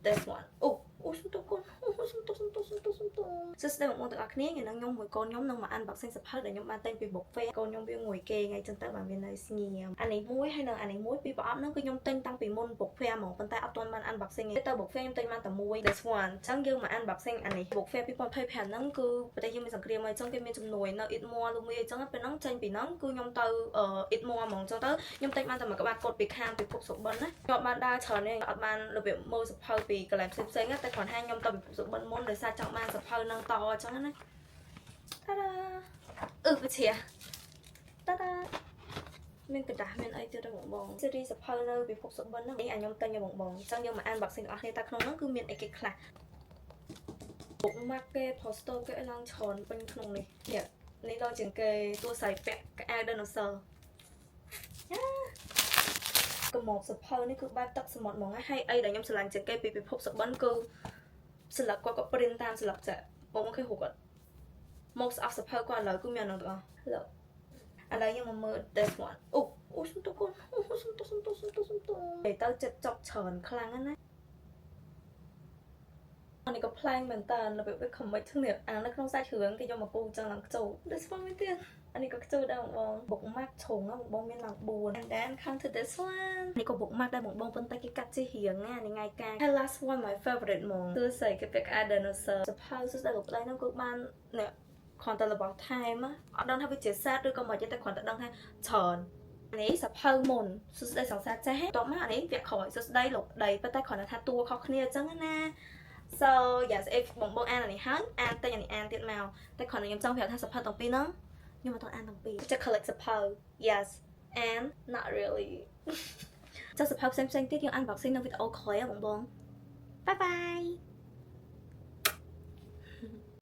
this one អូសុំតកូនសុំតសួស្ដីបងប្អូនទាំងអស់គ្នាថ្ងៃនេះខ្ញុំមួយកូនខ្ញុំនឹងមក unboxing សភៅដែលខ្ញុំបានទិញពី Book Fair កូនខ្ញុំវាងួយគេថ្ងៃចឹងទៅបានវានៅស្ងៀមអានេះមួយហើយនៅអានេះមួយពីប្រអប់ហ្នឹងគឺខ្ញុំទិញតាំងពីមុន Book Fair ហ្មងប៉ុន្តែអត់ទាន់បាន unboxing ទេទៅ Book Fair ខ្ញុំទិញបានតែមួយ this one ចឹងយើងមក unboxing អានេះ Book Fair 2025ហ្នឹងគឺប្រទេសយើងមានសង្គ្រាមហើយចឹងគេមានជំនួយនៅ Itmore លុំអីចឹងពេលហ្នឹងចេញពីហ្នឹងគឺខ្ញុំទៅ Itmore ហ្មងចឹងទៅខ្ញុំទិញបានតែមួយក្បាលកត់ពីខាងពិភពសុបិនណាខ្ញុំបានដើរច្រើននេះអត់បានរបៀបមើលសភៅពីកន្លែងផ្សេងៗតែគ្រាន់តែខ្ញុំទៅពិភពសុបិនមុនដោយសារចង់បានសភៅនឹងតអញ្ចឹងណាតាដាវិជាតាដាមានកដាស់មានអីទៀតបង series សភៅនៅពិភពសុបិនហ្នឹងនេះអាខ្ញុំទិញឲ្យបងអញ្ចឹងយើងមក unboxing អស់គ្នាតែក្នុងហ្នឹងគឺមានអីគេខ្លះ bookmark គេ poster គេឲ្យឡើងច្រើនពេញក្នុងនេះនេះដល់ជាងគេតួស្រីពាក់កៅអៅ dinosaur កំមកសភៅនេះគឺបែបទឹកសមុទ្រហ្មងហើយអីដែលខ្ញុំស្រឡាញ់ជាងគេពីពិភពសុបិនគឺស្លឹកគាត់ក៏ print តាមស្លឹកចាបងគេហូបគាត់មកស្អប់សភៅគាត់ឥឡូវគឺមានអានោះទាំងអស់ឥឡូវយើងមកមើល this one អូសុំតកូនសុំតទៅចិត្តចប់ច្រើនខ្លាំងណាស់អានេះក៏ផ្លែងមែនតើរបៀបវាខំមិនធឹងនេះអានៅក្នុងសាច់រឿងគេយកមកពូចឹងឡើងខ្ចោ this one មែនទៀតអានេះក៏ខ្ចោដែរបង bookmark ឆុងបងមានឡើង4 and then come to this one នេះក៏ bookmark ដែរបងប៉ុន្តែគេកាត់ជារៀងណាថ្ងៃការ last one my favorite ហ្មងគឺស្អីគេពាក់ dinosaur សភៅសួស្ដីលោកប្តីហ្នឹងគឺបាននេះគ្រាន់តែរបស់ថែមអត់ដឹងថាវាជាសាតឬក៏មិនទេតែគ្រាន់តែដឹងថាច្រើននេះសភៅមុនសួស្ដីសង្សារចេះតបមកអានេះវាក្រោយសួស្ដីលោកដីប៉ុន្តែគ្រាន់តែថាតួខុសគ្នាអញ្ចឹងណា so yes if បងអានអានេះហើយអានតែអានេះអានទៀតមកតែគ្រាន់តែខ្ញុំចង់ប្រាប់ថាសភៅទាំងពីរហ្នឹងខ្ញុំមិនទាន់អានទាំងពីរចិត្ត collect សភៅ yes and not really ចុះសភៅផ្សេងទៀតយើង unboxing នៅវីដេអូក្រោយបងbye bye